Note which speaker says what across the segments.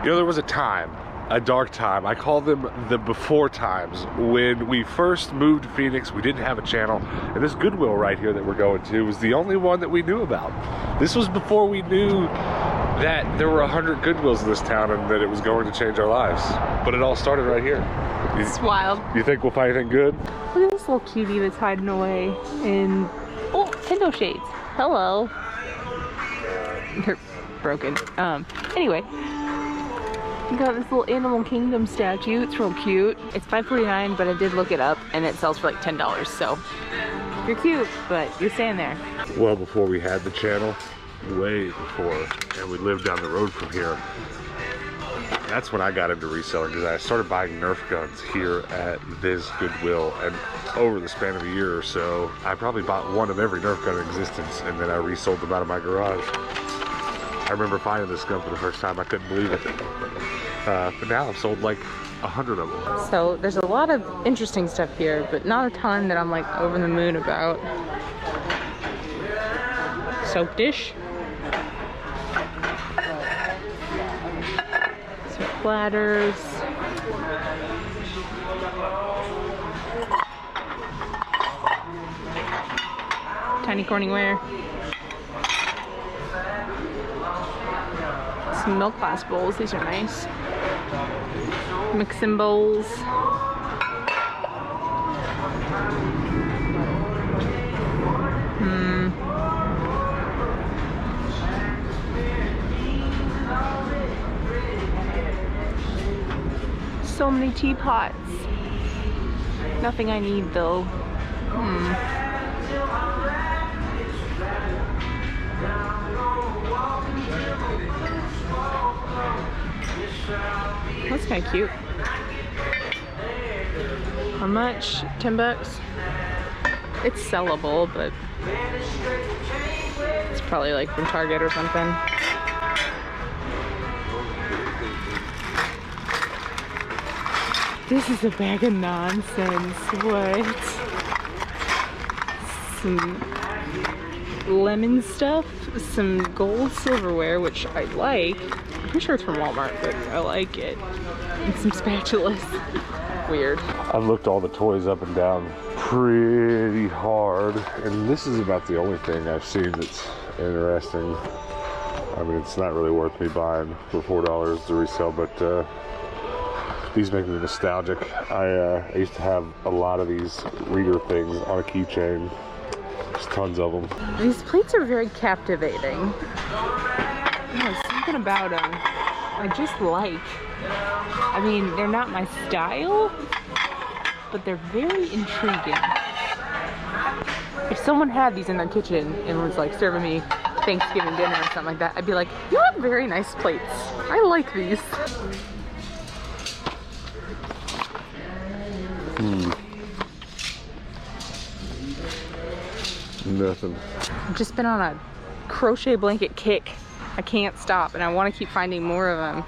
Speaker 1: You know, there was a time, a dark time, I call them the before times, when we first moved to Phoenix. We didn't have a channel, and this Goodwill right here that we're going to was the only one that we knew about. This was before we knew that there were 100 Goodwills in this town and that it was going to change our lives. But it all started right here.
Speaker 2: It's wild.
Speaker 1: You think we'll find anything good?
Speaker 2: Look at this little cutie that's hiding away in, oh, window shades. Hello. They're broken. Anyway. We got this little Animal Kingdom statue. It's real cute. It's $5.49, but I did look it up and it sells for like $10. So you're cute, but you're staying there.
Speaker 1: Well, before we had the channel, way before, and we lived down the road from here, that's when I got into reselling, because I started buying Nerf guns here at this Goodwill, and over the span of a year or so, I probably bought one of every Nerf gun in existence, and then I resold them out of my garage. I remember finding this gun for the first time. I couldn't believe it. But now I've sold like 100 of them.
Speaker 2: So there's a lot of interesting stuff here, but not a ton that I'm like over the moon about. Soap dish. Some platters. Tiny Corningware. Some milk glass bowls. These are nice. Mixing bowls. So many teapots. Nothing I need though. That's kind of cute. How much? 10 bucks? It's sellable, but it's probably like from Target or something. This is a bag of nonsense. What? Some lemon stuff, some gold silverware, which I like. I'm pretty sure it's from Walmart, but I like it. And some spatulas. Weird.
Speaker 1: I've looked all the toys up and down pretty hard, and this is about the only thing I've seen that's interesting. I mean, it's not really worth me buying for $4 to resell, but these make me nostalgic. I used to have a lot of these reader things on a keychain. There's tons of them.
Speaker 2: These plates are very captivating. There's something about them I just like. I mean, they're not my style, but they're very intriguing. If someone had these in their kitchen and was like serving me Thanksgiving dinner or something like that, I'd be like, you have very nice plates. I like these.
Speaker 1: Nothing.
Speaker 2: I've just been on a crochet blanket kick. I can't stop, and I want to keep finding more of them.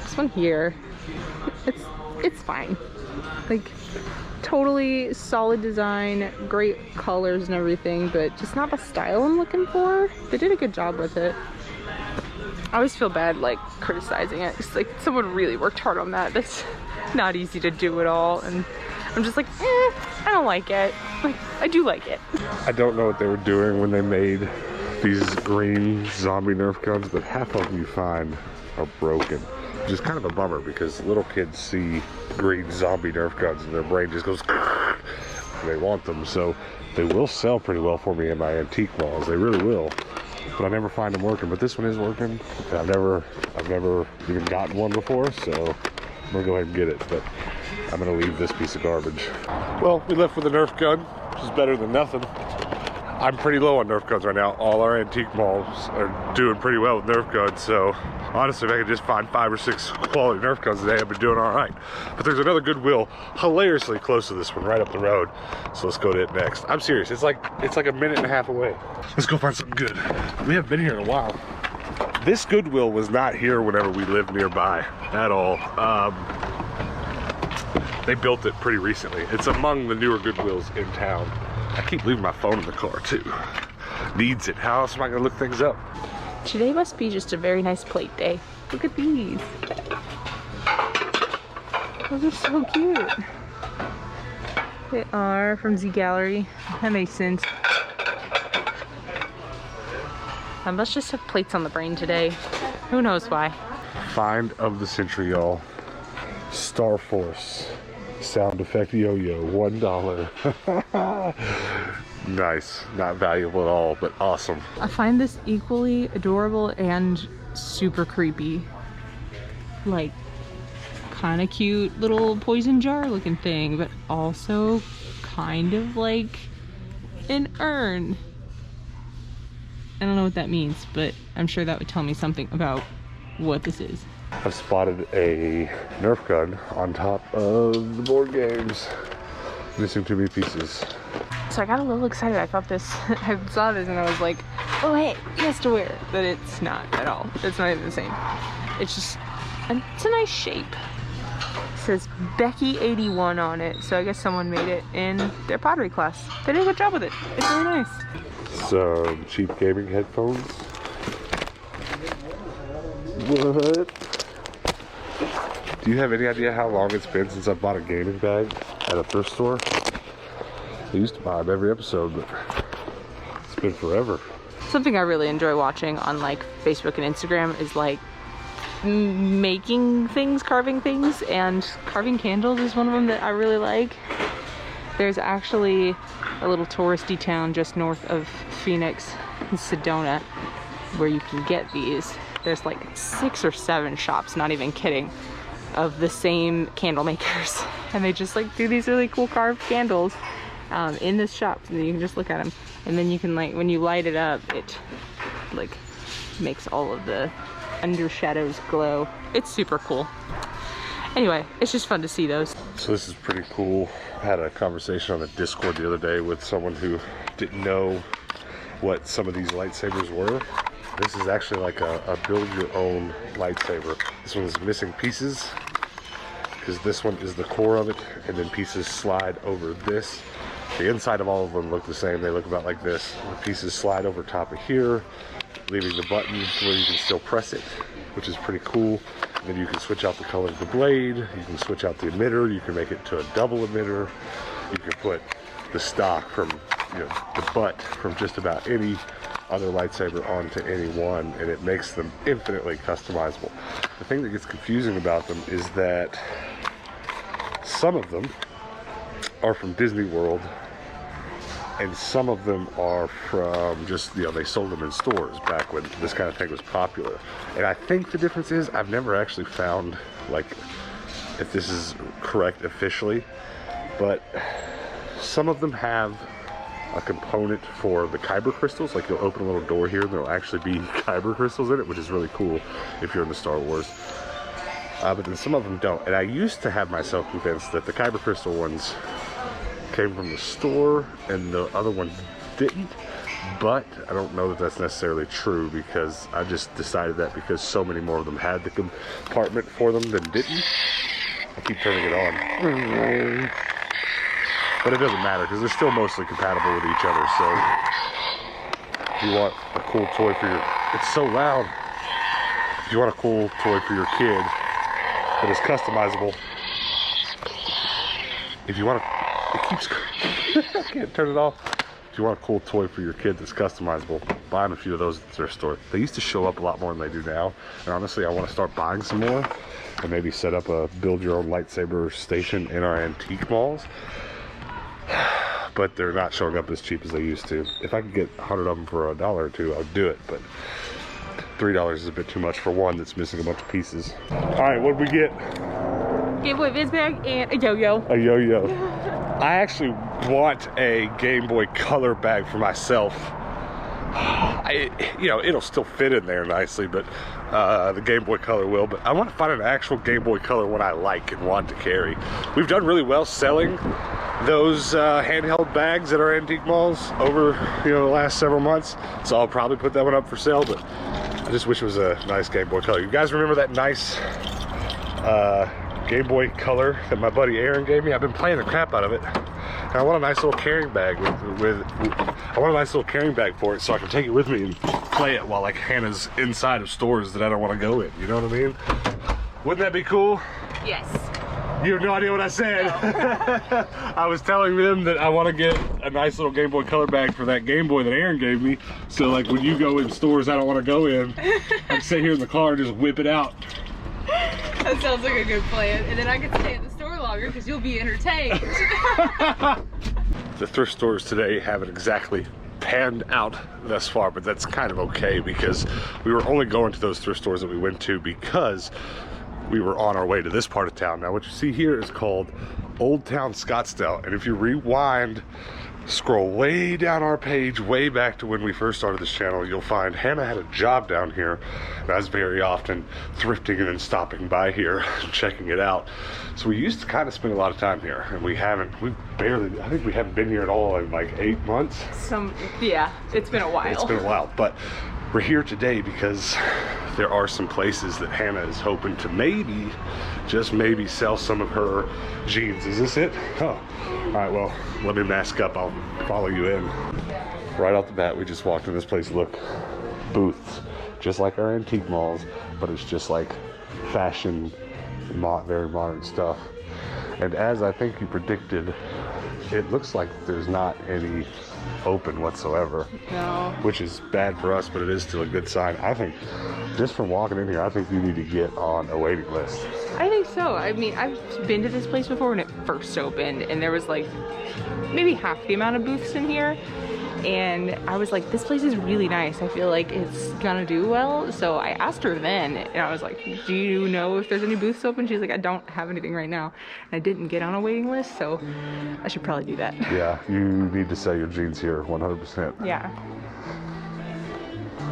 Speaker 2: This one here, it's fine. Like, totally solid design, great colors and everything, but just not the style I'm looking for. They did a good job with it. I always feel bad like criticizing it. It's like someone really worked hard on that. That's not easy to do at all, and I'm just like, I don't like it. Like, I do like it.
Speaker 1: I don't know what they were doing when they made these green zombie Nerf guns, but half of them you find are broken, which is kind of a bummer because little kids see green zombie Nerf guns and their brain just goes and they want them. So they will sell pretty well for me in my antique malls. They really will. But I never find them working. But this one is working. I've never even gotten one before, so I'm gonna go ahead and get it. But I'm gonna leave this piece of garbage. Well, we left with a Nerf gun, which is better than nothing. I'm pretty low on Nerf guns right now. All our antique malls are doing pretty well with Nerf guns, so honestly, if I could just find 5 or 6 quality Nerf guns today, I've been doing all right. But there's another Goodwill hilariously close to this one, right up the road. So let's go to it next. I'm serious, it's like a minute and a half away. Let's go find something good. We haven't been here in a while. This Goodwill was not here whenever we lived nearby at all. They built it pretty recently. It's among the newer Goodwills in town. I keep leaving my phone in the car too. Needs it. How else am I gonna look things up?
Speaker 2: Today must be just a very nice plate day. Look at these. Those are so cute. They are from Z Gallery. That makes sense. I must just have plates on the brain today. Who knows why.
Speaker 1: Find of the century, y'all. Star Force sound effect yo-yo, $1. Nice. Not valuable at all, but awesome.
Speaker 2: I find this equally adorable and super creepy. Like, kind of cute little poison jar looking thing, but also kind of like an urn. I don't know what that means, but I'm sure that would tell me something about what this is.
Speaker 1: I've spotted a Nerf gun on top of the board games. Missing too many pieces.
Speaker 2: So I got a little excited. I thought this, I saw this and I was like, oh hey, yes to wear. But it's not at all. It's not even the same. It's just, it's a nice shape. It says Becky81 on it. So I guess someone made it in their pottery class. They did a good job with it. It's really nice.
Speaker 1: Some cheap gaming headphones. What? Do you have any idea how long it's been since I bought a gaming bag at a thrift store? I used to buy them every episode, but it's been forever.
Speaker 2: Something I really enjoy watching on like Facebook and Instagram is like making things, carving things, and carving candles is one of them that I really like. There's actually a little touristy town just north of Phoenix, in Sedona, where you can get these. There's like 6 or 7 shops, not even kidding, of the same candle makers. And they just like do these really cool carved candles in this shop. So you can just look at them. And then you can like, when you light it up, it like makes all of the undershadows glow. It's super cool. Anyway, it's just fun to see those.
Speaker 1: So this is pretty cool. I had a conversation on the Discord the other day with someone who didn't know what some of these lightsabers were. This is actually like a build your own lightsaber. This one is missing pieces because this one is the core of it, and then pieces slide over this. The inside of all of them look the same. They look about like this. The pieces slide over top of here, leaving the button where you can still press it, which is pretty cool. And then you can switch out the color of the blade, you can switch out the emitter, you can make it to a double emitter, you can put the stock from, you know, the butt from just about any other lightsaber onto any one, and it makes them infinitely customizable. The thing that gets confusing about them is that some of them are from Disney World, and some of them are from just, you know, they sold them in stores back when this kind of thing was popular. And I think the difference is, I've never actually found, like, if this is correct officially, but some of them have a component for the kyber crystals. Like, you'll open a little door here and there'll actually be kyber crystals in it, which is really cool if you're into Star Wars. But then some of them don't. And I used to have myself convinced that the kyber crystal ones came from the store and the other ones didn't, but I don't know that that's necessarily true, because I just decided that because so many more of them had the compartment for them than didn't. I keep turning it on, but it doesn't matter because they're still mostly compatible with each other. So if you want a cool toy for your, it's so loud, if you want a cool toy for your kid that is customizable, if you want to, it keeps, I can't turn it off. If you want a cool toy for your kid that's customizable, buy them a few of those at their store. They used to show up a lot more than they do now. And honestly, I want to start buying some more and maybe set up a build your own lightsaber station in our antique malls. But they're not showing up as cheap as they used to. If I could get 100 of them for $1 or $2, I'd do it. But $3 is a bit too much for one that's missing a bunch of pieces. All right, what did we get?
Speaker 2: Game Boy Advance bag and a yo-yo.
Speaker 1: A yo-yo. I actually want a Game Boy Color bag for myself. You know, it'll still fit in there nicely, but the Game Boy Color will. But I want to find an actual Game Boy Color one I like and want to carry. We've done really well selling those handheld bags at our antique malls over, you know, the last several months. So I'll probably put that one up for sale, but I just wish it was a nice Game Boy Color. You guys remember that nice Game Boy Color that my buddy Aaron gave me? I've been playing the crap out of it. I want a nice little carrying bag I want a nice little carrying bag for it so I can take it with me and play it while like Hannah's inside of stores that I don't want to go in. You know what I mean? Wouldn't that be cool?
Speaker 2: Yes.
Speaker 1: You have no idea what I said. No. I was telling them that I want to get a nice little Game Boy Color bag for that Game Boy that Aaron gave me. So like when you go in stores I don't want to go in, I can sit here in the car and just whip it out.
Speaker 2: That sounds like a good plan. And then I can stay at the store longer because you'll be entertained.
Speaker 1: The thrift stores today haven't exactly panned out thus far, but that's kind of okay because we were only going to those thrift stores that we went to because we were on our way to this part of town. Now what you see here is called Old Town Scottsdale, and if you rewind, scroll way down our page, way back to when we first started this channel, you'll find Hannah had a job down here, and I was very often thrifting and then stopping by here and checking it out. So we used to kind of spend a lot of time here, and I think we haven't been here at all in like 8 months.
Speaker 2: Yeah, it's been a while.
Speaker 1: It's been a while, but we're here today because there are some places that Hannah is hoping to maybe, just maybe, sell some of her jeans. Is this it? Oh, all right, well, let me mask up. I'll follow you in. Right off the bat, we just walked in this place. Look, booths, just like our antique malls, but it's just like fashion, very modern stuff. And as I think you predicted, it looks like there's not any open whatsoever.
Speaker 2: No.
Speaker 1: Which is bad for us, but it is still a good sign. I think just from walking in here, I think you need to get on a waiting list.
Speaker 2: I think so. I mean, I've been to this place before when it first opened, and there was like maybe half the amount of booths in here. And I was like, this place is really nice. I feel like it's gonna do well. So I asked her then, and I was like, do you know if there's any booths open? She's like, I don't have anything right now. And I didn't get on a waiting list, so I should probably do that.
Speaker 1: Yeah, you need to sell your jeans here, 100%.
Speaker 2: Yeah.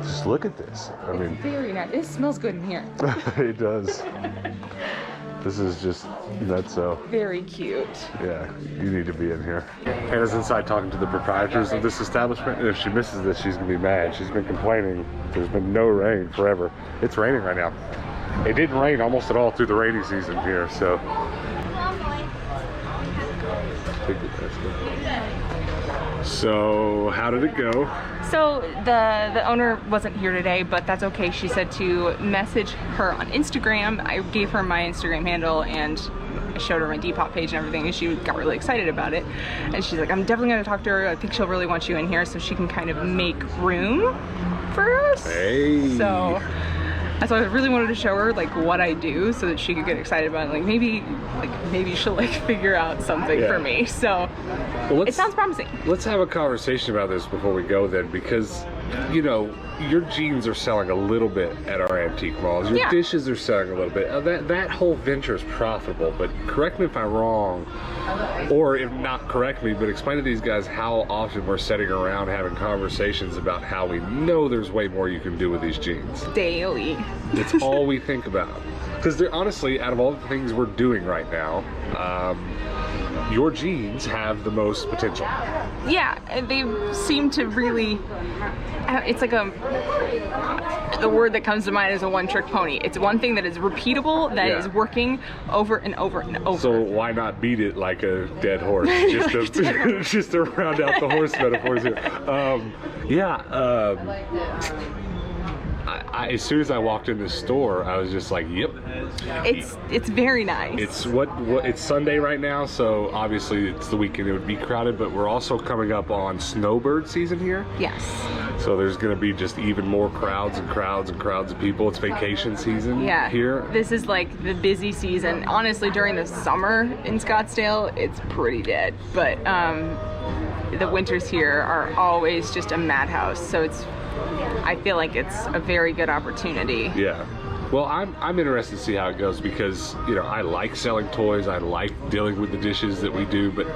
Speaker 1: Just look at this. I mean,
Speaker 2: very nice. It smells good in here.
Speaker 1: It does. This is just nutso.
Speaker 2: Very cute.
Speaker 1: Yeah, you need to be in here. Hannah's inside talking to the proprietors of this establishment, and if she misses this, she's gonna be mad. She's been complaining. There's been no rain forever. It's raining right now. It didn't rain almost at all through the rainy season here, so. So, how did it go?
Speaker 2: So the owner wasn't here today, but that's okay. She said to message her on Instagram. I gave her my Instagram handle and I showed her my Depop page and everything, and she got really excited about it. And she's like, I'm definitely gonna talk to her. I think she'll really want you in here so she can kind of make room for us.
Speaker 1: Hey.
Speaker 2: So I really wanted to show her like what I do so that she could get excited about it. Like maybe she'll like figure out something for me. So well, it sounds promising. Let's
Speaker 1: have a conversation about this before we go then, because you know, your jeans are selling a little bit at our antique malls. Your dishes are selling a little bit. That whole venture is profitable, but correct me if I'm wrong, or if not correct me, but explain to these guys how often we're sitting around having conversations about how we know there's way more you can do with these jeans.
Speaker 2: Daily.
Speaker 1: It's all we think about. Because they're honestly, out of all the things we're doing right now, your jeans have the most potential.
Speaker 2: Yeah, they seem to really, it's like the word that comes to mind is a one-trick pony. It's one thing that is repeatable, that is working over and over and over. So
Speaker 1: why not beat it like a dead horse? Just to round out the horse metaphors here. As soon as I walked in the store, I was just like, yep.
Speaker 2: It's very nice.
Speaker 1: It's it's Sunday right now, so obviously it's the weekend, it would be crowded, but we're also coming up on snowbird season here.
Speaker 2: Yes.
Speaker 1: So there's gonna be just even more crowds and crowds and crowds of people. It's vacation season here.
Speaker 2: This is like the busy season. Honestly, during the summer in Scottsdale, it's pretty dead, but the winters here are always just a madhouse, so I feel like it's a very good opportunity.
Speaker 1: Yeah. Well, I'm interested to see how it goes because, you know, I like selling toys. I like dealing with the dishes that we do, but,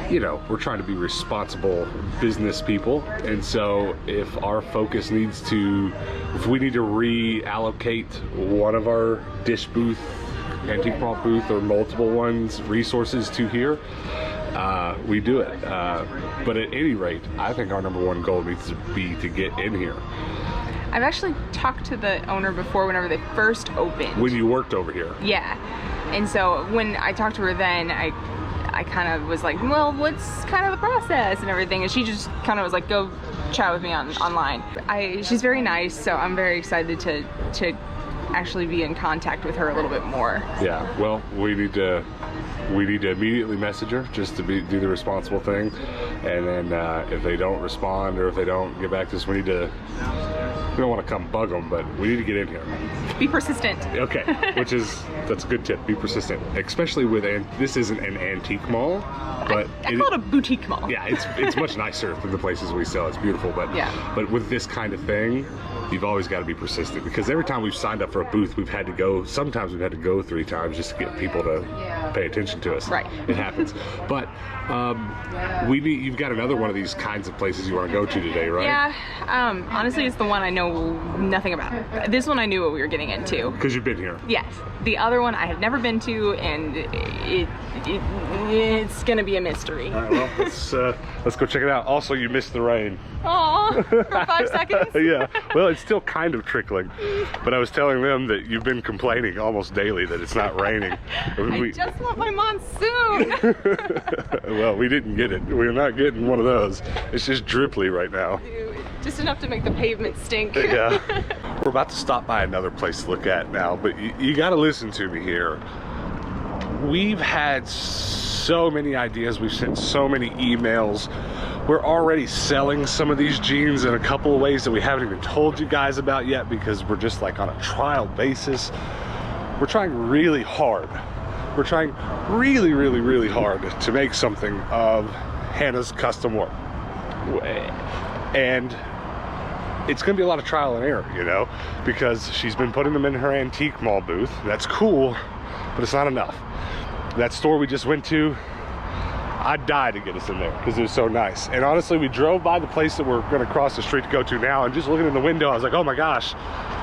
Speaker 1: you know, we're trying to be responsible business people. And so if our focus needs to, if we need to reallocate one of our dish booth, antique mall booth, or multiple ones, resources to here, we do it. But at any rate, I think our number one goal needs to be to get in here.
Speaker 2: I've actually talked to the owner before whenever they first opened.
Speaker 1: When you worked over here?
Speaker 2: Yeah. And so when I talked to her then, I kind of was like, well, what's kind of the process and everything, and she just kind of was like, go chat with me online. She's very nice, so I'm very excited to actually be in contact with her a little bit more.
Speaker 1: Yeah, well, we need to immediately message her just to do the responsible thing, and then if they don't respond or if they don't get back to us, we don't want to come bug them, but we need to get in here.
Speaker 2: Be persistent.
Speaker 1: Okay, that's a good tip. Be persistent, especially with, this isn't an antique mall, but
Speaker 2: I call it a boutique mall.
Speaker 1: Yeah, it's much nicer than the places we sell. It's beautiful, but
Speaker 2: yeah.
Speaker 1: But with this kind of thing, you've always got to be persistent, because every time we've signed up for a booth, sometimes we've had to go 3 times just to get people to pay attention to us.
Speaker 2: Right.
Speaker 1: It happens. But you've got another one of these kinds of places you want to go to today, right?
Speaker 2: Yeah. Honestly, it's the one I know nothing about. This one I knew what we were getting into.
Speaker 1: Because you've been here.
Speaker 2: Yes. The other one I have never been to, and it's gonna be a mystery.
Speaker 1: All right, well, let's go check it out. Also, you missed the rain.
Speaker 2: Aw, for 5 seconds?
Speaker 1: Yeah, well, it's still kind of trickling, but I was telling them that you've been complaining almost daily that it's not raining.
Speaker 2: I just want my monsoon.
Speaker 1: Well, we didn't get it. We're not getting one of those. It's just dripply right now.
Speaker 2: Dude, just enough to make the pavement stink.
Speaker 1: Yeah. We're about to stop by another place to look at now, but you got to listen to me here. We've had so many ideas. We've sent so many emails. We're already selling some of these jeans in a couple of ways that we haven't even told you guys about yet, because we're just like on a trial basis. We're trying really hard. We're trying really, really, really hard to make something of Hannah's custom work. And it's gonna be a lot of trial and error, you know, because she's been putting them in her antique mall booth. That's cool, but it's not enough. That store we just went to, I'd die to get us in there because it was so nice. And honestly, we drove by the place that we're gonna cross the street to go to now, and just looking in the window, I was like, oh my gosh,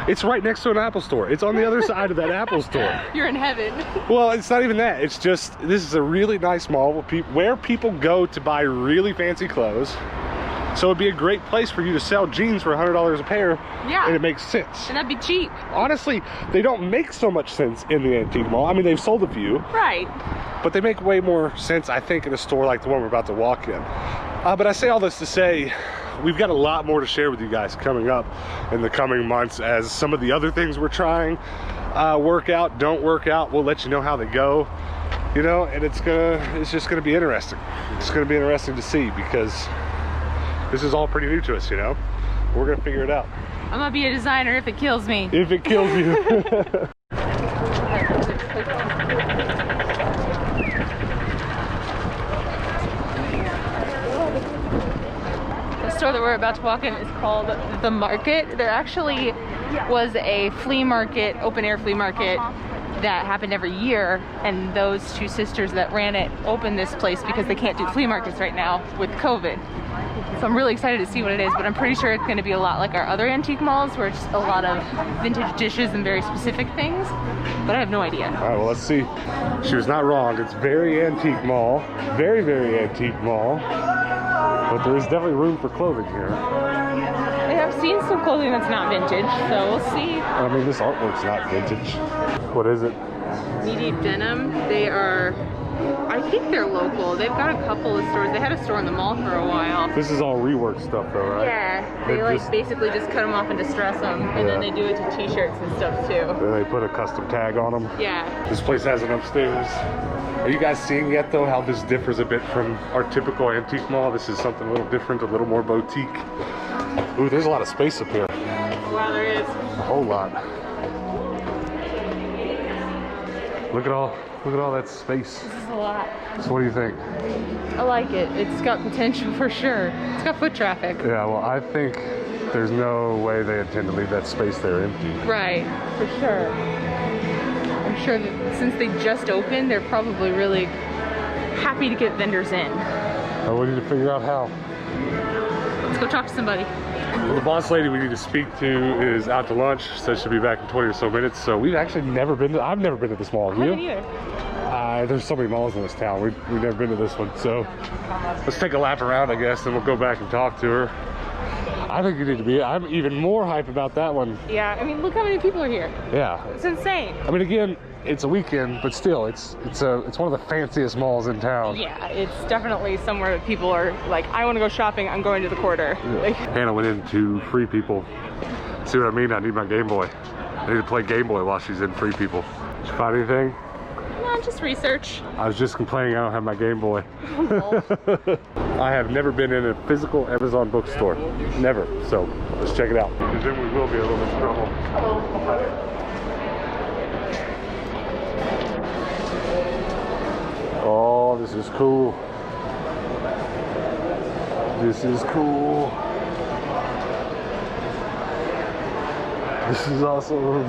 Speaker 1: it's right next to an Apple store. It's on the other side of that Apple store.
Speaker 2: You're in heaven.
Speaker 1: Well, it's not even that. It's just, this is a really nice mall where people go to buy really fancy clothes. So it'd be a great place for you to sell jeans for $100 a pair.
Speaker 2: Yeah.
Speaker 1: And it makes sense.
Speaker 2: And that'd be cheap.
Speaker 1: Honestly, they don't make so much sense in the antique mall. I mean, they've sold a few.
Speaker 2: Right.
Speaker 1: But they make way more sense, I think, in a store like the one we're about to walk in. But I say all this to say, we've got a lot more to share with you guys coming up in the coming months, as some of the other things we're trying work out, don't work out. We'll let you know how they go, you know, and it's just gonna be interesting. It's gonna be interesting to see, because this is all pretty new to us, you know. We're gonna figure it out.
Speaker 2: I'm gonna be a designer if it kills me.
Speaker 1: If it kills you.
Speaker 2: The store that we're about to walk in is called The Market. There actually was a flea market, open air flea market, that happened every year, and those 2 sisters that ran it opened this place because they can't do flea markets right now with COVID. So I'm really excited to see what it is, but I'm pretty sure it's going to be a lot like our other antique malls, where it's a lot of vintage dishes and very specific things, but I have no idea.
Speaker 1: All right, well, let's see. She was not wrong. It's very antique mall, very, very antique mall, but there is definitely room for clothing here.
Speaker 2: I have seen some clothing that's not vintage, so we'll see.
Speaker 1: I mean, this artwork's not vintage. What is it?
Speaker 2: Knee Deep Denim. They are, I think they're local. They've got a couple of stores. They had a store in the mall for a while.
Speaker 1: This is all rework stuff though, right?
Speaker 2: Yeah, they like basically just cut them off and distress them, and then they do it to t-shirts and stuff too.
Speaker 1: Then they put a custom tag on them.
Speaker 2: Yeah.
Speaker 1: This place has an upstairs. Are you guys seeing yet though how this differs a bit from our typical antique mall? This is something a little different, a little more boutique. Ooh, there's a lot of space up here.
Speaker 2: Wow, there is.
Speaker 1: A whole lot. Look at all that space.
Speaker 2: This is a lot.
Speaker 1: So what do you think?
Speaker 2: I like it. It's got potential for sure. It's got foot traffic.
Speaker 1: Yeah, well, I think there's no way they intend to leave that space there empty.
Speaker 2: Right, for sure. I'm sure that since they just opened, they're probably really happy to get vendors in.
Speaker 1: We need to figure out how.
Speaker 2: Let's go talk to somebody.
Speaker 1: Well, the boss lady we need to speak to is out to lunch, says she'll be back in 20 or so minutes. So we've actually never been to, I've never been to this mall. Have you?
Speaker 2: I haven't either.
Speaker 1: There's so many malls in this town. We've never been to this one. So let's take a lap around, I guess, and we'll go back and talk to her. I think you need to be. I'm even more hype about that one.
Speaker 2: Yeah, I mean, look how many people are here.
Speaker 1: Yeah.
Speaker 2: It's insane.
Speaker 1: I mean, again, it's a weekend, but still, it's one of the fanciest malls in town.
Speaker 2: Yeah, it's definitely somewhere that people are like, I want to go shopping, I'm going to the quarter.
Speaker 1: Yeah.
Speaker 2: Like,
Speaker 1: Hannah went into Free People. See what I mean? I need my Game Boy. I need to play Game Boy while she's in Free People. Did you find anything?
Speaker 2: no, just research.
Speaker 1: I was just complaining I don't have my Game Boy. I have never been in a physical Amazon bookstore. Never. So let's check it out. Because then we will be a little bit in trouble. Oh, this is cool. This is cool. This is awesome.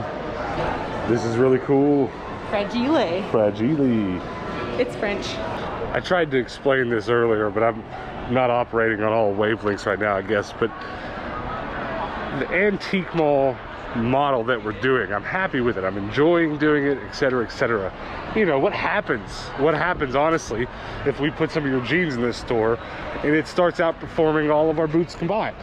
Speaker 1: This is really cool.
Speaker 2: Fragile.
Speaker 1: Fragile.
Speaker 2: It's French.
Speaker 1: I tried to explain this earlier, but I'm not operating on all wavelengths right now, I guess. But the antique mall model that we're doing, I'm happy with it. I'm enjoying doing it, etc., etc. You know, what happens? What happens, honestly, if we put some of your jeans in this store and it starts outperforming all of our boots combined?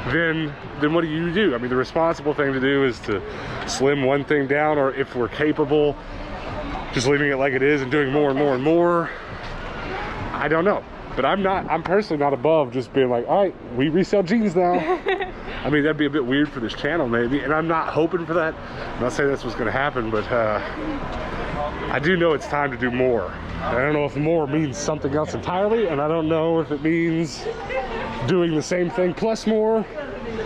Speaker 1: Then what do? I mean, the responsible thing to do is to slim one thing down, or if we're capable, just leaving it like it is and doing more and more and more. I don't know. But I'm personally not above just being like, all right, we resell jeans now. I mean, that'd be a bit weird for this channel maybe, and I'm not hoping for that. I'm not saying that's what's gonna happen, but I do know it's time to do more. I don't know if more means something else entirely, and I don't know if it means doing the same thing plus more.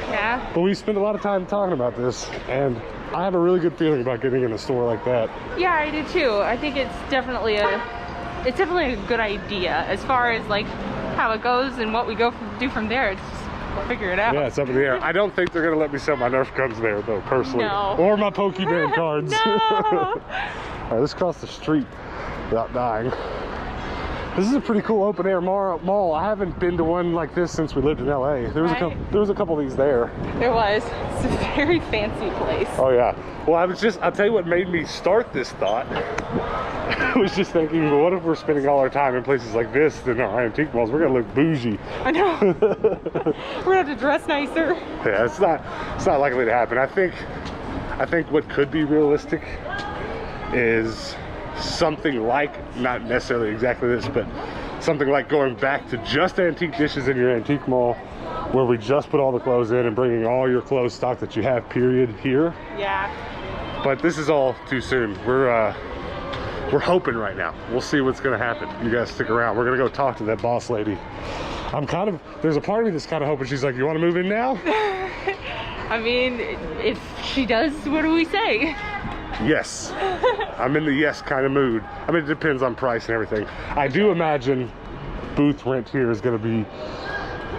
Speaker 2: Yeah.
Speaker 1: But we spent a lot of time talking about this, and I have a really good feeling about getting in a store like that.
Speaker 2: Yeah, I do too. I think it's definitely a good idea. As far as like how it goes and what we do from there, it's just, we'll figure it out.
Speaker 1: Yeah, it's up in the air. I don't think they're gonna let me sell my Nerf guns there though, personally.
Speaker 2: No.
Speaker 1: Or my Pokemon cards.
Speaker 2: No.
Speaker 1: All right, let's cross the street without dying. This is a pretty cool open air mall. I haven't been to one like this since we lived in LA. There was a couple of these there.
Speaker 2: There was. It's a very fancy place.
Speaker 1: Oh yeah. Well, I'll tell you what made me start this thought. I was just thinking, well, what if we're spending all our time in places like this than our antique malls? We're gonna look bougie.
Speaker 2: I know. We're gonna have to dress nicer.
Speaker 1: Yeah, it's not likely to happen. I think what could be realistic is something like, not necessarily exactly this, but something like going back to just antique dishes in your antique mall, where we just put all the clothes in and bringing all your clothes stock that you have, period, here.
Speaker 2: Yeah.
Speaker 1: But this is all too soon. We're hoping right now. We'll see what's gonna happen. You guys stick around. We're gonna go talk to that boss lady. There's a part of me that's kind of hoping she's like, you want to move in now?
Speaker 2: I mean, if she does, what do we say?
Speaker 1: Yes. I'm in the yes kind of mood. I mean, it depends on price and everything. I do imagine booth rent here is going to be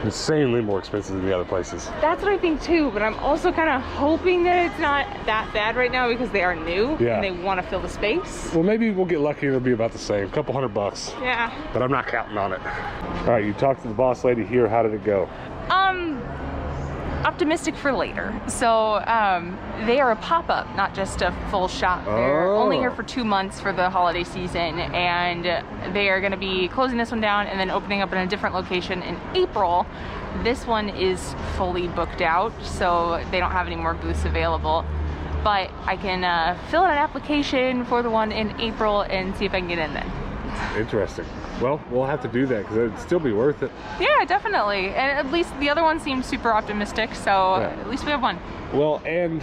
Speaker 1: insanely more expensive than the other places.
Speaker 2: That's what I think too, but I'm also kind of hoping that it's not that bad right now because they are new and they want to fill the space.
Speaker 1: Well, maybe we'll get lucky and it'll be about the same, a couple $100.
Speaker 2: Yeah.
Speaker 1: But I'm not counting on it. All right, you talked to the boss lady here. How did it go?
Speaker 2: Optimistic for later. So they are a pop-up, not just a full shop. They're only here for 2 months for the holiday season, and they are going to be closing this one down and then opening up in a different location in April. This one is fully booked out, so they don't have any more booths available. But I can fill out an application for the one in April and see if I can get in then.
Speaker 1: Interesting. Well, we'll have to do that because it'd still be worth it.
Speaker 2: Yeah, definitely. And at least the other one seems super optimistic, so at least we have one.
Speaker 1: Well, and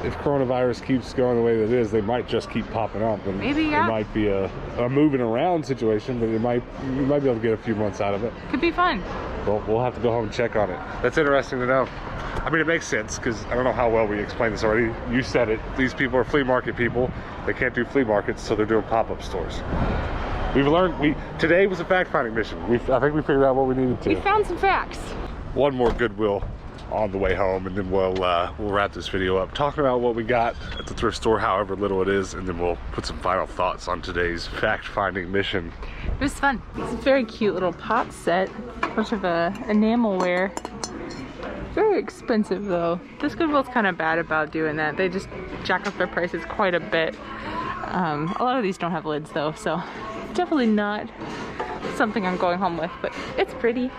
Speaker 1: if coronavirus keeps going the way that it is, they might just keep popping up. And
Speaker 2: maybe,
Speaker 1: it might be a moving around situation, but you might be able to get a few months out of it.
Speaker 2: Could be fun.
Speaker 1: Well, we'll have to go home and check on it. That's interesting to know. I mean, it makes sense because I don't know how well we explained this already. You said it. These people are flea market people. They can't do flea markets, so they're doing pop-up stores. We've learned, today was a fact-finding mission. I think we figured out what we needed to.
Speaker 2: We found some facts.
Speaker 1: One more Goodwill on the way home, and then we'll wrap this video up talking about what we got at the thrift store, however little it is, and then we'll put some final thoughts on today's fact-finding mission.
Speaker 2: It was fun. It's a very cute little pot set, a bunch of enamelware. Very expensive though. This Goodwill's kind of bad about doing that. They just jack up their prices quite a bit. A lot of these don't have lids though, so definitely not something I'm going home with, but it's pretty.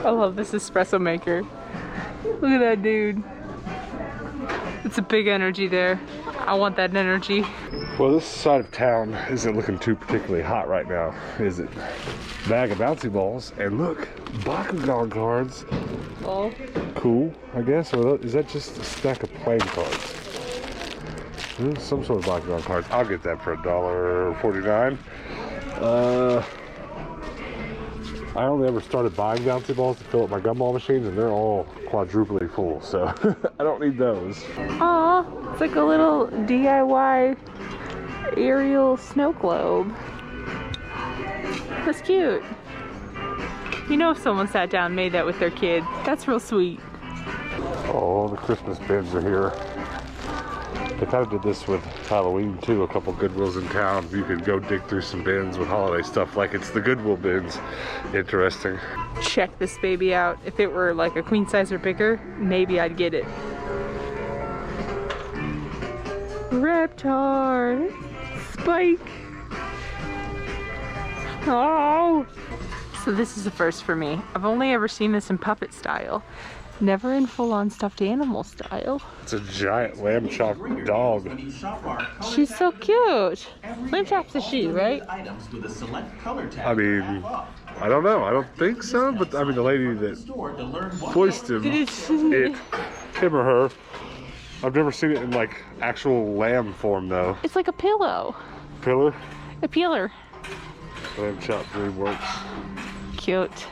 Speaker 2: I love this espresso maker. Look at that dude. It's a big energy there. I want that energy.
Speaker 1: Well, this side of town isn't looking too particularly hot right now, is it? Bag of bouncy balls, and look, Bakugan cards.
Speaker 2: Oh.
Speaker 1: Cool, I guess, or is that just a stack of playing cards? Some sort of Bakugan cards. I'll get that for $1.49. I only ever started buying bouncy balls to fill up my gumball machines, and they're all quadruply full, so I don't need those.
Speaker 2: Aw, it's like a little DIY aerial snow globe. That's cute. You know, if someone sat down and made that with their kid, that's real sweet.
Speaker 1: Oh, the Christmas bins are here. They kind of did this with Halloween too. A couple Goodwills in town. You could go dig through some bins with holiday stuff like it's the Goodwill bins. Interesting.
Speaker 2: Check this baby out. If it were like a queen size or bigger, maybe I'd get it. Reptar. Spike. Oh. So this is a first for me. I've only ever seen this in puppet style. Never in full-on stuffed animal style.
Speaker 1: It's a giant lamb chop dog.
Speaker 2: She's so cute. Lamb chop's a she, right?
Speaker 1: I mean, I don't know. I don't think so, but I mean, the lady that voiced him, him or her, I've never seen it in like actual lamb form though.
Speaker 2: It's like a pillow.
Speaker 1: Pillar?
Speaker 2: A peeler.
Speaker 1: Lamb chop DreamWorks.
Speaker 2: Cute.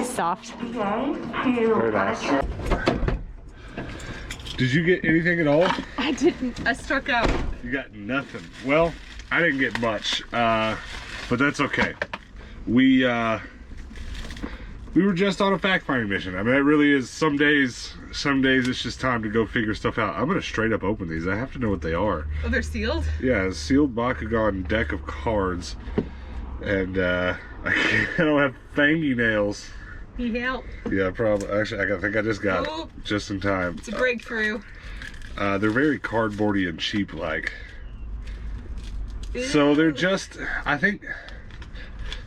Speaker 2: Soft.
Speaker 1: Very nice. Did you get anything at all?
Speaker 2: I didn't. I struck out.
Speaker 1: You got nothing. Well, I didn't get much, but that's okay. We were just on a fact-finding mission. I mean, it really is. Some days it's just time to go figure stuff out. I'm gonna straight up open these. I have to know what they are.
Speaker 2: Oh, they're sealed?
Speaker 1: Yeah, a sealed Bakugan deck of cards, and I don't have fangy nails.
Speaker 2: Need help?
Speaker 1: Yeah, probably. Actually, I think I just got it just in time.
Speaker 2: It's a breakthrough.
Speaker 1: They're very cardboardy and cheap-like. So they're just, I think,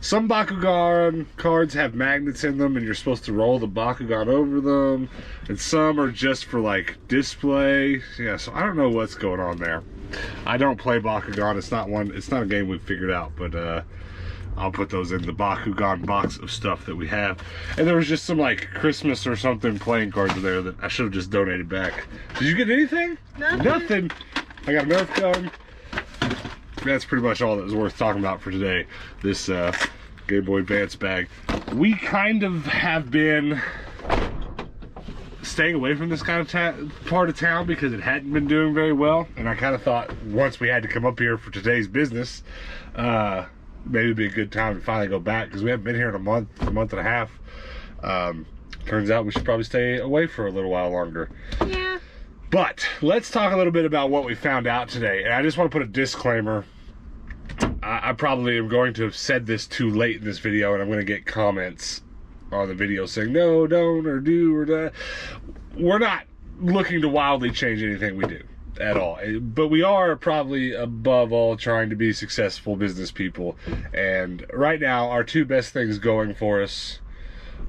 Speaker 1: some Bakugan cards have magnets in them and you're supposed to roll the Bakugan over them. And some are just for like display. Yeah, so I don't know what's going on there. I don't play Bakugan. It's not a game we've figured out, but I'll put those in the Bakugan box of stuff that we have. And there was just some like Christmas or something playing cards in there that I should have just donated back. Did you get anything? Nothing. I got a Nerf gun. That's pretty much all that was worth talking about for today. This Game Boy Advance bag. We kind of have been staying away from this kind of part of town because it hadn't been doing very well. And I kind of thought once we had to come up here for today's business, maybe it'd be a good time to finally go back because we haven't been here in a month and a half. Turns out we should probably stay away for a little while longer.
Speaker 2: Yeah.
Speaker 1: But let's talk a little bit about what we found out today. And I just want to put a disclaimer. I probably am going to have said this too late in this video, and I'm going to get comments on the video saying, no, don't, or do, or that. We're not looking to wildly change anything we do at all. But we are probably above all trying to be successful business people. And right now, our two best things going for us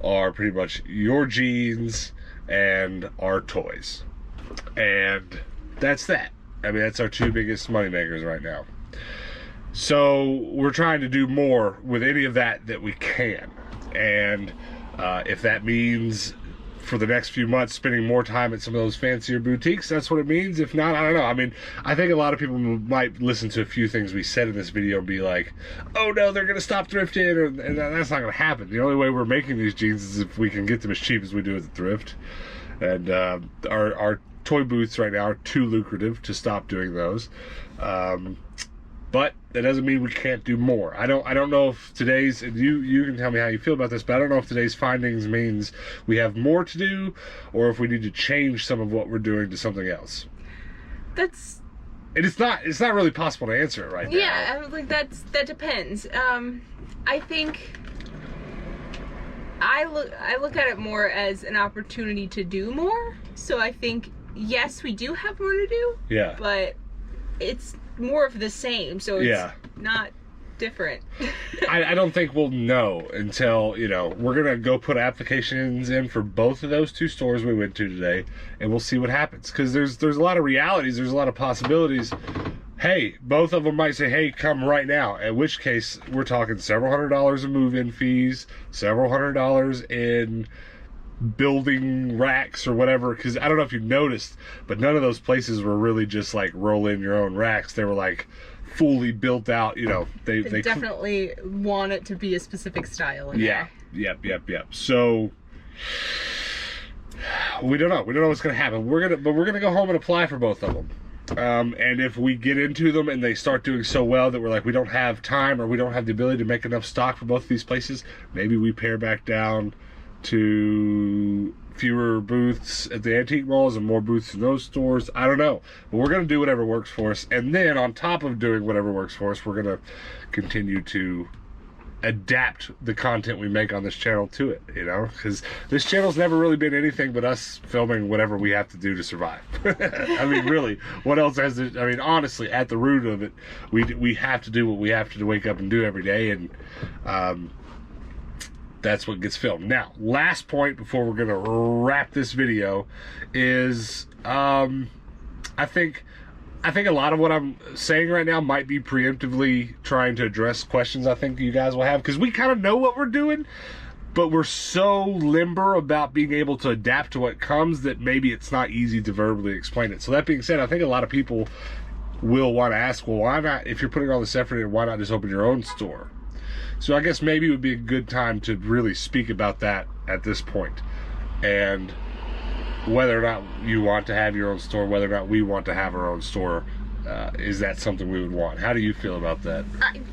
Speaker 1: are pretty much your jeans and our toys. And that's that. I mean, that's our two biggest money makers right now. So we're trying to do more with any of that we can. And if that means for the next few months spending more time at some of those fancier boutiques, that's what it means. If not, I don't know. I mean, I think a lot of people might listen to a few things we said in this video and be like, oh no, they're going to stop thrifting, and that's not going to happen. The only way we're making these jeans is if we can get them as cheap as we do at the thrift. And our toy booths right now are too lucrative to stop doing those. But that doesn't mean we can't do more. I don't know if today's, and you can tell me how you feel about this, but I don't know if today's findings means we have more to do or if we need to change some of what we're doing to something else. It's not really possible to answer it right now.
Speaker 2: Yeah, I think that depends. I think I look at it more as an opportunity to do more. So I think yes, we do have more to do.
Speaker 1: Yeah.
Speaker 2: But it's more of the same, so it's not different.
Speaker 1: I don't think we'll know until, you know, we're going to go put applications in for both of those 2 stores we went to today, and we'll see what happens. Because there's a lot of realities, there's a lot of possibilities. Hey, both of them might say, hey, come right now. In which case, we're talking several $100s in move-in fees, several $100s in building racks or whatever. Because I don't know if you noticed, but none of those places were really just like roll in your own racks. They were like fully built out, you know. They
Speaker 2: definitely want it to be a specific style in
Speaker 1: yeah,
Speaker 2: there.
Speaker 1: Yep. So we don't know what's gonna happen. We're gonna go home and apply for both of them. And if we get into them and they start doing so well that we're like, we don't have time or we don't have the ability to make enough stock for both of these places, maybe we pare back down to fewer booths at the antique malls and more booths in those stores. I don't know, but we're going to do whatever works for us. And then on top of doing whatever works for us, we're going to continue to adapt the content we make on this channel to it, you know, because this channel's never really been anything but us filming whatever we have to do to survive. I mean, really, what else has it? I mean, honestly, at the root of it, we have to do what we have to wake up and do every day, and that's what gets filmed. Now, last point before we're gonna wrap this video is I think a lot of what I'm saying right now might be preemptively trying to address questions I think you guys will have, because we kind of know what we're doing, but we're so limber about being able to adapt to what comes that maybe it's not easy to verbally explain it. So that being said, I think a lot of people will want to ask, well, why not, if you're putting all this effort in, why not just open your own store? So I guess maybe it would be a good time to really speak about that at this point, and whether or not you want to have your own store, whether or not we want to have our own store, is that something we would want? How do you feel about that?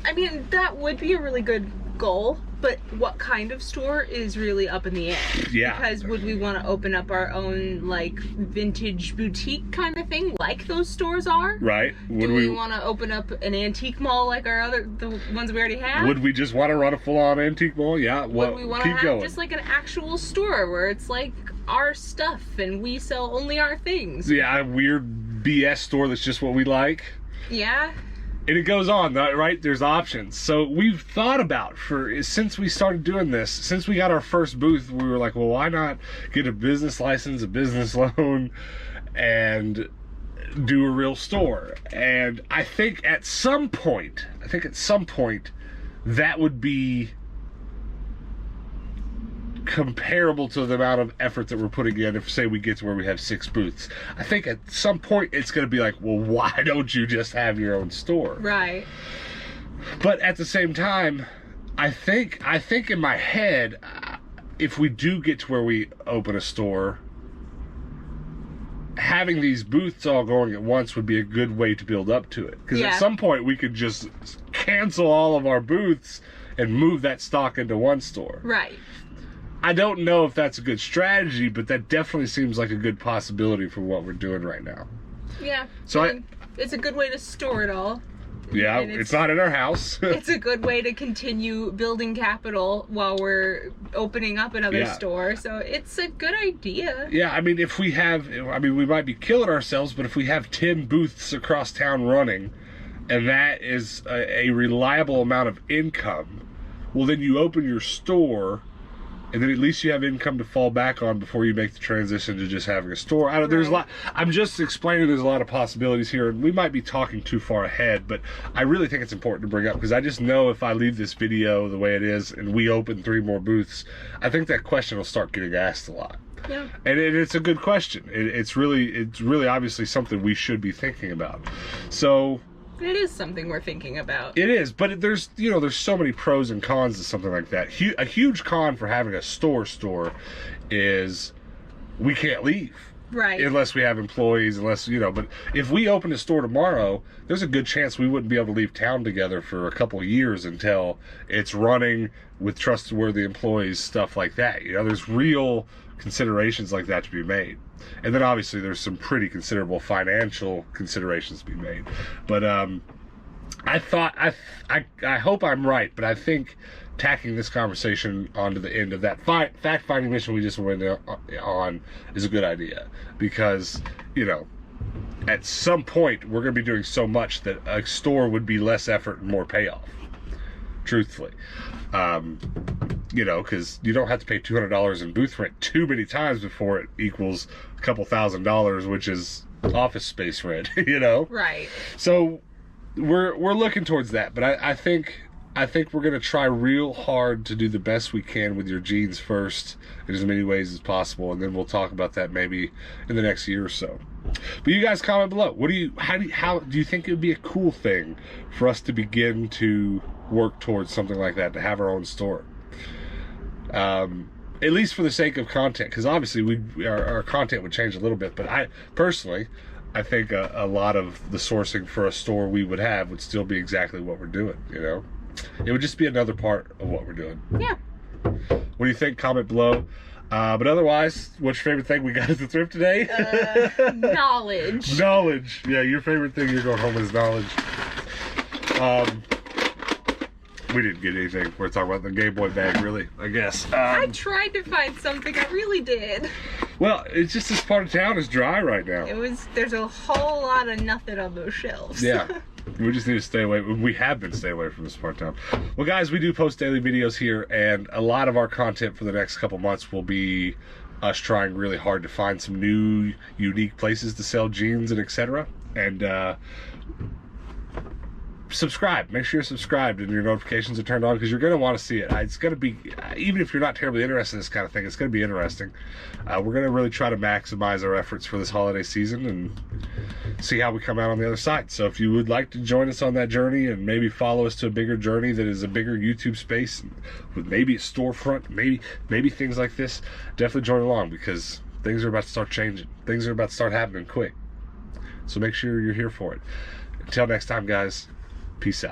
Speaker 2: I mean, that would be a really good goal, but what kind of store is really up in the air.
Speaker 1: Yeah.
Speaker 2: Because would we want to open up our own, like, vintage boutique kind of thing, like those stores are?
Speaker 1: Right.
Speaker 2: Do we want to open up an antique mall like the ones we already have?
Speaker 1: Would we just want to run a full-on antique mall? Yeah. Well,
Speaker 2: would we want to have
Speaker 1: going.
Speaker 2: just like an actual store where it's like our stuff and we sell only our things?
Speaker 1: Yeah, a weird BS store that's just what we like.
Speaker 2: Yeah.
Speaker 1: And it goes on, right? There's options. So we've thought about, since we started doing this, since we got our first booth, we were like, well, why not get a business license, a business loan, and do a real store? And I think at some point, that would be comparable to the amount of effort that we're putting in if, say, we get to where we have 6 booths. I think at some point it's going to be like, well, why don't you just have your own store?
Speaker 2: Right.
Speaker 1: But at the same time, I think in my head, if we do get to where we open a store, having these booths all going at once would be a good way to build up to it. Because at some point we could just cancel all of our booths and move that stock into one store.
Speaker 2: Right.
Speaker 1: I don't know if that's a good strategy, but that definitely seems like a good possibility for what we're doing right now.
Speaker 2: Yeah.
Speaker 1: So
Speaker 2: it's a good way to store it all.
Speaker 1: Yeah, it's not in our house.
Speaker 2: It's a good way to continue building capital while we're opening up another store. So it's a good idea.
Speaker 1: Yeah, I mean, we might be killing ourselves, but if we have 10 booths across town running, and that is a reliable amount of income, well, then you open your store, and then at least you have income to fall back on before you make the transition to just having a store. There's a lot. I'm just explaining there's a lot of possibilities here, and we might be talking too far ahead, but I really think it's important to bring up, because I just know if I leave this video the way it is and we open 3 more booths, I think that question will start getting asked a lot.
Speaker 2: Yeah.
Speaker 1: And it's a good question. It's really obviously something we should be thinking about. So
Speaker 2: it is something we're thinking about.
Speaker 1: It is, but there's so many pros and cons to something like that. A huge con for having a store is we can't leave.
Speaker 2: Right.
Speaker 1: Unless we have employees, but if we open a store tomorrow, there's a good chance we wouldn't be able to leave town together for a couple of years until it's running with trustworthy employees, stuff like that. There's real considerations like that to be made. And then obviously there's some pretty considerable financial considerations to be made. But I hope I'm right, but I think tacking this conversation onto the end of that fact-finding mission we just went on is a good idea. Because, at some point we're going to be doing so much that a store would be less effort and more payoff. truthfully. You know, because you don't have to pay $200 in booth rent too many times before it equals a couple $1,000s, which is office space rent, you know?
Speaker 2: Right.
Speaker 1: So we're looking towards that, but I think we're gonna try real hard to do the best we can with your jeans first in as many ways as possible, and then we'll talk about that maybe in the next year or so. But you guys comment below. How do you think it would be a cool thing for us to begin to work towards something like that, to have our own store? At least for the sake of content, because obviously our content would change a little bit, but I personally think a lot of the sourcing for a store we would have would still be exactly what we're doing, you know? It would just be another part of what we're doing.
Speaker 2: Yeah.
Speaker 1: What do you think? Comment below. But otherwise, what's your favorite thing we got at the thrift today?
Speaker 2: Knowledge.
Speaker 1: Knowledge. Yeah, your favorite thing you're going home is knowledge. We didn't get anything. We're talking about the Game Boy bag, really, I guess.
Speaker 2: I tried to find something. I really did.
Speaker 1: Well, it's just this part of town is dry right now.
Speaker 2: There's a whole lot of nothing on those shelves.
Speaker 1: Yeah. We just need to stay away. We have been staying away from this part of town. Well, guys, we do post daily videos here, and a lot of our content for the next couple months will be us trying really hard to find some new, unique places to sell jeans and etc. And subscribe. Make sure you're subscribed and your notifications are turned on, because you're going to want to see it. It's going to be, even if you're not terribly interested in this kind of thing, it's going to be interesting. We're going to really try to maximize our efforts for this holiday season and see how we come out on the other side. So if you would like to join us on that journey and maybe follow us to a bigger journey that is a bigger YouTube space with maybe a storefront, maybe things like this, definitely join along, because things are about to start changing. Things are about to start happening quick. So make sure you're here for it. Until next time, guys. Peace out.